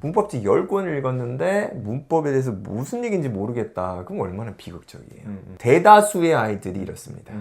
문법집 10권을 읽었는데 문법에 대해서 무슨 얘기인지 모르겠다. 그럼 얼마나 비극적이에요. 대다수의 아이들이 이렇습니다.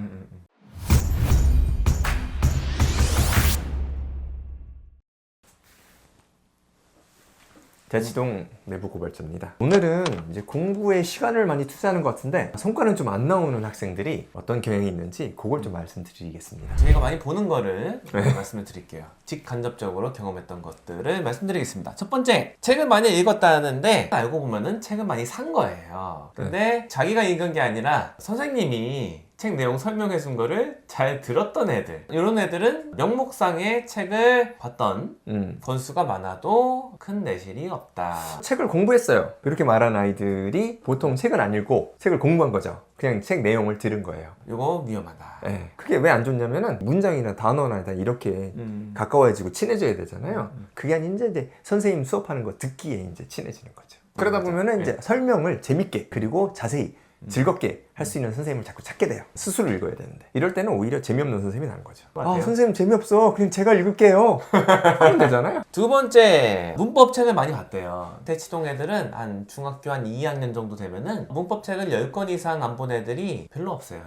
대치동 내부 고발자입니다. 오늘은 이제 공부에 시간을 많이 투자하는 것 같은데 성과는 좀 안 나오는 학생들이 어떤 경향이 있는지 그걸 좀 말씀드리겠습니다. 저희가 많이 보는 거를 말씀을 드릴게요. 직간접적으로 경험했던 것들을 말씀드리겠습니다. 첫 번째, 책을 많이 읽었다는데 알고 보면은 책을 많이 산 거예요. 근데 자기가 읽은 게 아니라 선생님이 책 내용 설명해 준 거를 잘 들었던 애들, 이런 애들은 명목상의 책을 봤던 권수가 많아도 큰 내실이 없다. 책을 공부했어요. 이렇게 말한 아이들이 보통 책을 안 읽고 책을 공부한 거죠. 그냥 책 내용을 들은 거예요. 이거 위험하다. 네. 그게 왜 안 좋냐면은 문장이나 단어나 다 이렇게 가까워지고 친해져야 되잖아요. 그게 아닌 이제 선생님 수업하는 거 듣기에 이제 친해지는 거죠. 그러다 보면은 이제 설명을 재밌게 그리고 자세히 즐겁게 할 수 있는 선생님을 자꾸 찾게 돼요. 스스로 읽어야 되는데 이럴 때는 오히려 재미없는 선생님이 나는 거죠. 선생님 재미없어. 그냥 제가 읽을게요. 하면 되잖아요. 두 번째, 문법 책을 많이 봤대요. 대치동 애들은 한 중학교 한 2학년 정도 되면은 문법 책을 10권 이상 안 본 애들이 별로 없어요.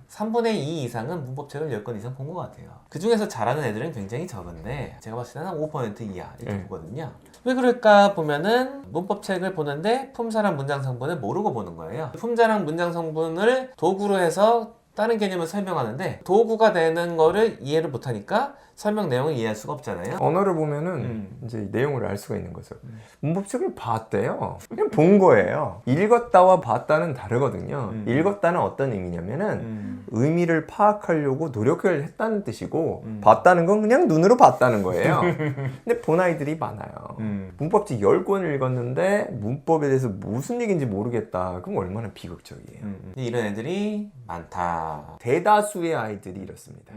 3분의 2 이상은 문법 책을 10권 이상 본 것 같아요. 그 중에서 잘하는 애들은 굉장히 적은데 제가 봤을 때는 한 5% 이하 이렇게 보거든요. 왜 그럴까 보면은 문법 책을 보는데 품사랑 문장 성분을 모르고 보는 거예요. 품사랑 문장 성분을 도구로 해서 다른 개념을 설명하는데 도구가 되는 거를 이해를 못하니까 설명 내용을 이해할 수가 없잖아요. 언어를 보면은 이제 내용을 알 수가 있는 거죠. 문법책을 봤대요. 그냥 본 거예요. 읽었다와 봤다는 다르거든요. 읽었다는 어떤 의미냐면은 의미를 파악하려고 노력을 했다는 뜻이고 봤다는 건 그냥 눈으로 봤다는 거예요. 근데 본 아이들이 많아요. 문법책 10권을 읽었는데 문법에 대해서 무슨 얘기인지 모르겠다. 그럼 얼마나 비극적이에요. 이런 애들이 많다. 대다수의 아이들이 이렇습니다.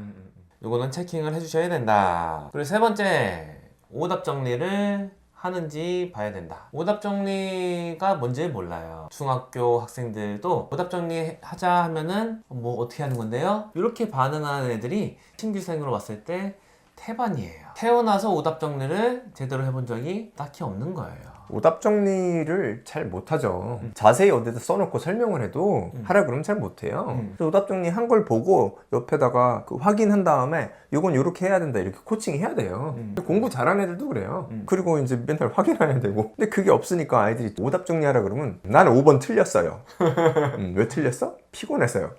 요거는 체킹을 해주셔야 된다. 그리고 세 번째, 오답 정리를 하는지 봐야 된다. 오답 정리가 뭔지 몰라요. 중학교 학생들도 오답 정리 하자 하면은 뭐 어떻게 하는 건데요? 이렇게 반응하는 애들이 신규생으로 왔을 때 태반이에요. 태어나서 오답 정리를 제대로 해본 적이 딱히 없는 거예요. 오답 정리를 잘 못하죠. 자세히 어디다 써놓고 설명을 해도 하라 그러면 잘 못해요. 오답 정리 한 걸 보고 옆에다가 확인한 다음에 이건 이렇게 해야 된다 이렇게 코칭해야 돼요. 공부 잘하는 애들도 그래요. 그리고 이제 맨날 확인해야 되고. 근데 그게 없으니까 아이들이 오답 정리하라 그러면 나는 5번 틀렸어요. 왜 틀렸어? 피곤해서요.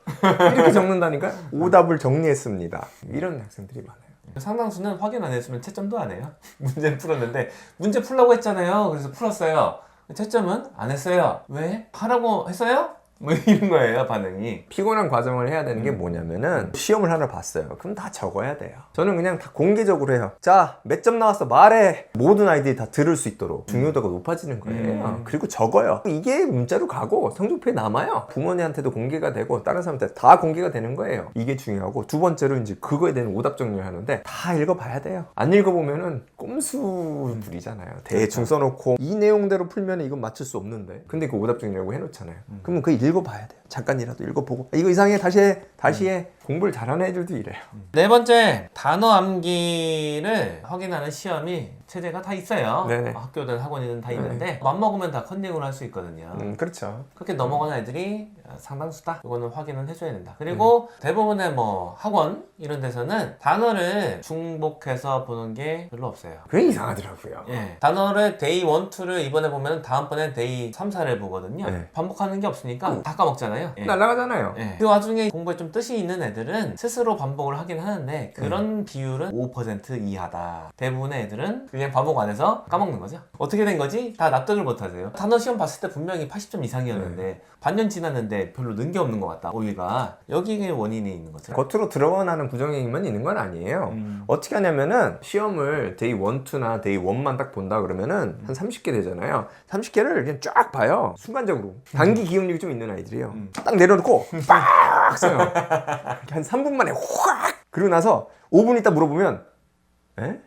이렇게 적는다니까 오답을 정리했습니다. 이런 학생들이 많아요. 상당수는 확인 안 했으면 채점도 안 해요. 문제를 풀었는데 문제 풀라고 했잖아요. 그래서 풀었어요. 채점은 안 했어요. 왜? 하라고 했어요? 뭐 이런 거예요, 반응이. 피곤한 과정을 해야 되는 게 뭐냐면은 시험을 하나 봤어요. 그럼 다 적어야 돼요. 저는 그냥 다 공개적으로 해요. 자, 몇 점 나왔어? 말해. 모든 아이들이 다 들을 수 있도록 중요도가 높아지는 거예요. 그리고 적어요. 이게 문자로 가고 성적표에 남아요. 부모님한테도 공개가 되고 다른 사람한테 다 공개가 되는 거예요. 이게 중요하고 두 번째로 이제 그거에 대한 오답 정리를 하는데 다 읽어봐야 돼요. 안 읽어보면은 꼼수 부리잖아요. 대충 써놓고 이 내용대로 풀면 이건 맞출 수 없는데 근데 그 오답 정리라고 해놓잖아요. 그러면 그 읽어봐야 돼요. 잠깐이라도 읽어보고 이거 이상해 다시 해. 공부를 잘하는 애들도 이래요. 네 번째, 단어 암기를 확인하는 시험이 체제가 다 있어요. 네네. 학교든 학원이든 다 있는데 맘먹으면 다 컨닝으로 할 수 있거든요. 그렇죠. 그렇게 넘어가는 애들이 상당수다. 이거는 확인은 해줘야 된다. 그리고 대부분의 뭐 학원 이런 데서는 단어를 중복해서 보는 게 별로 없어요. 그게 이상하더라고요. 예. 단어를 데이 1, 2를 이번에 보면 다음번에 데이 3, 4를 보거든요. 네. 반복하는 게 없으니까 다 까먹잖아요. 예. 날아가잖아요. 예. 그 와중에 공부에 좀 뜻이 있는 애들은 스스로 반복을 하긴 하는데 그런 비율은 5% 이하다. 대부분의 애들은 그냥 반복 안 해서 까먹는 거죠. 어떻게 된 거지? 다 납득을 못 하세요. 단어 시험 봤을 때 분명히 80점 이상이었는데 반년 지났는데 별로 는 게 없는 것 같다. 오히려 여기에 원인이 있는 거죠. 겉으로 드러나는 부정행위만 있는 건 아니에요. 어떻게 하냐면은 시험을 데이 1, 2나 데이 1만 딱 본다 그러면은 한 30개 되잖아요. 30개를 그냥 쫙 봐요. 순간적으로. 단기 기억력이 좀 있는 아이들이에요. 딱 내려놓고 빡 써요. 한 3분 만에 확! 그러고 나서 5분 있다 물어보면 에?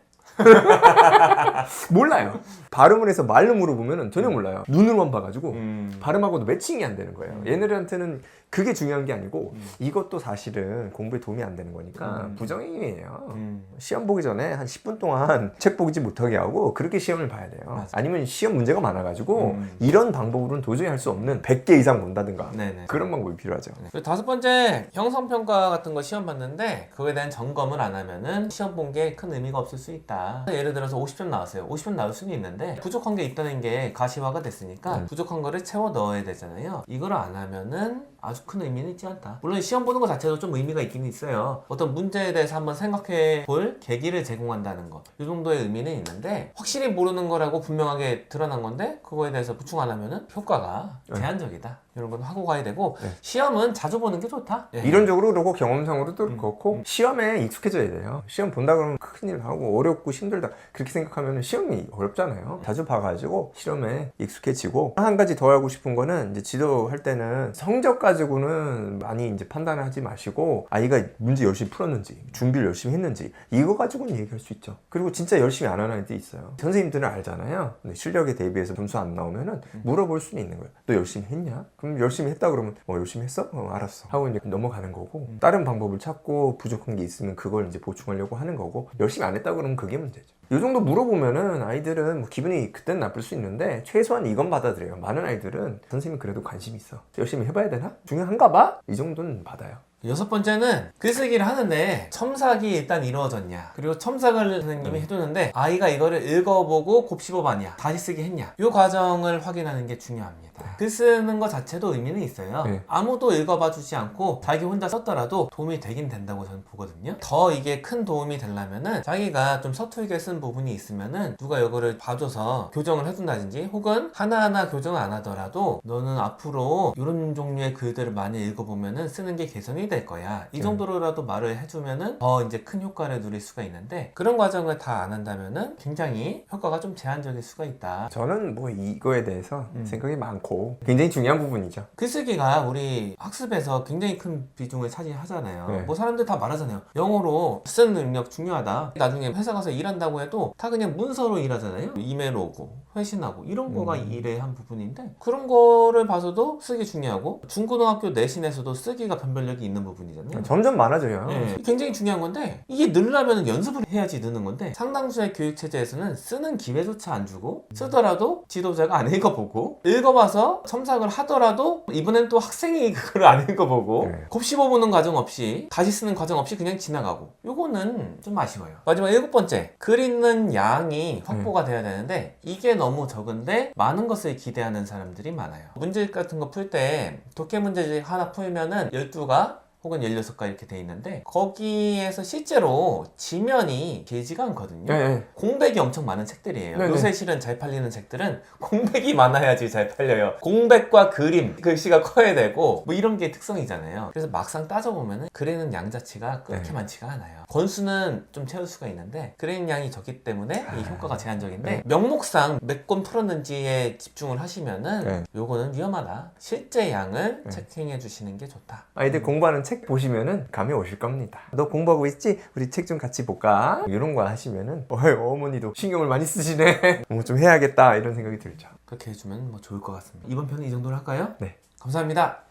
몰라요. 발음을 해서 말로 물어보면 전혀 몰라요. 눈으로만 봐가지고 발음하고도 매칭이 안 되는 거예요. 얘네들한테는 그게 중요한 게 아니고 이것도 사실은 공부에 도움이 안 되는 거니까 부정행위예요. 시험 보기 전에 한 10분 동안 책 보지 못하게 하고 그렇게 시험을 봐야 돼요. 맞아. 아니면 시험 문제가 많아가지고 이런 방법으로는 도저히 할 수 없는 100개 이상 본다든가 네네. 그런 방법이 필요하죠. 그리고 다섯 번째, 형성평가 같은 거 시험 봤는데 그거에 대한 점검을 안 하면은 시험 본 게 큰 의미가 없을 수 있다. 예를 들어서 50점 나왔어요. 50점 나올 수는 있는데 부족한 게 있다는 게 가시화가 됐으니까 부족한 거를 채워 넣어야 되잖아요. 이걸 안 하면은 아주 큰 의미는 있지 않다. 물론 시험 보는 것 자체도 좀 의미가 있긴 있어요. 어떤 문제에 대해서 한번 생각해 볼 계기를 제공한다는 거. 이 정도의 의미는 있는데 확실히 모르는 거라고 분명하게 드러난 건데 그거에 대해서 보충 안 하면은 효과가 제한적이다. 이런 건 하고 가야 되고 시험은 자주 보는 게 좋다. 예. 이론적으로 그렇고 경험상으로도 그렇고 시험에 익숙해져야 돼요. 시험 본다 그러면 큰일 하고 어렵고 힘들다 그렇게 생각하면 시험이 어렵잖아요. 자주 봐가지고 실험에 익숙해지고 한 가지 더 하고 싶은 거는 이제 지도할 때는 성적 가지고는 많이 이제 판단을 하지 마시고 아이가 문제 열심히 풀었는지 준비를 열심히 했는지 이거 가지고는 얘기할 수 있죠. 그리고 진짜 열심히 안 하는 애들이 있어요. 선생님들은 알잖아요. 근데 실력에 대비해서 점수 안 나오면은 물어볼 수는 있는 거예요. 너 열심히 했냐? 그럼 열심히 했다 그러면 열심히 했어? 알았어 하고 이제 넘어가는 거고 다른 방법을 찾고 부족한 게 있으면 그걸 이제 보충하려고 하는 거고 열심히 안 했다 그러면 그게 문제죠. 이 정도 물어보면은 아이들은 뭐 기분이 그땐 나쁠 수 있는데 최소한 이건 받아들여요. 많은 아이들은 선생님이 그래도 관심이 있어. 열심히 해봐야 되나? 중요한가 봐? 이 정도는 받아요. 여섯 번째는 글쓰기를 하는데 첨삭이 일단 이루어졌냐, 그리고 첨삭을 선생님이 해두는데 아이가 이거를 읽어보고 곱씹어봤냐, 다시 쓰기 했냐, 이 과정을 확인하는 게 중요합니다. 글 쓰는 것 자체도 의미는 있어요. 아무도 읽어봐 주지 않고 자기 혼자 썼더라도 도움이 되긴 된다고 저는 보거든요. 더 이게 큰 도움이 되려면은 자기가 좀 서툴게 쓴 부분이 있으면은 누가 이거를 봐줘서 교정을 해준다든지 혹은 하나하나 교정을 안 하더라도 너는 앞으로 이런 종류의 글들을 많이 읽어보면은 쓰는 게 개선이 될 거야. 이 정도로라도 말을 해주면은 더 이제 큰 효과를 누릴 수가 있는데 그런 과정을 다 안 한다면은 굉장히 효과가 좀 제한적일 수가 있다. 저는 뭐 이거에 대해서 생각이 많고 굉장히 중요한 부분이죠. 글쓰기가 우리 학습에서 굉장히 큰 비중을 차지하잖아요. 뭐 사람들 다 말하잖아요. 영어로 쓰는 능력 중요하다. 나중에 회사 가서 일한다고 해도 다 그냥 문서로 일하잖아요. 이메일 오고 회신하고 이런 거가 일의 한 부분인데 그런 거를 봐서도 쓰기 중요하고 중고등학교 내신에서도 쓰기가 변별력이 있는 부분이잖아요. 점점 많아져요. 굉장히 중요한 건데 이게 늘려면 연습을 해야지 느는 건데 상당수의 교육체제에서는 쓰는 기회조차 안 주고 쓰더라도 지도자가 안 읽어보고 읽어봐서 첨삭을 하더라도 이번엔 또 학생이 그걸 안 읽어보고 곱씹어보는 과정 없이 다시 쓰는 과정 없이 그냥 지나가고 요거는 좀 아쉬워요. 마지막 일곱 번째, 글 읽는 양이 확보가 돼야 되는데 이게 너무 적은데 많은 것을 기대하는 사람들이 많아요. 문제 같은 거 풀 때 독해 문제집 하나 풀면은 12가 혹은 16가 이렇게 돼 있는데 거기에서 실제로 지면이 길지가 않거든요. 공백이 엄청 많은 책들이에요. 요새 실은 잘 팔리는 책들은 공백이 많아야지 잘 팔려요. 공백과 그림, 글씨가 커야 되고 뭐 이런 게 특성이잖아요. 그래서 막상 따져보면 글에는 양 자체가 그렇게 많지가 않아요. 권수는 좀 채울 수가 있는데 글에는 양이 적기 때문에 이 효과가 제한적인데 명목상 몇 권 풀었는지에 집중을 하시면은 요거는 위험하다. 실제 양을 체킹해 주시는 게 좋다. 아이들 공부하는 책 보시면은 감이 오실 겁니다. 너 공부하고 있지? 우리 책 좀 같이 볼까? 이런 거 하시면은 어머니도 신경을 많이 쓰시네. 뭐 좀 해야겠다 이런 생각이 들죠. 그렇게 해주면 뭐 좋을 것 같습니다. 이번 편은 이 정도로 할까요? 네. 감사합니다.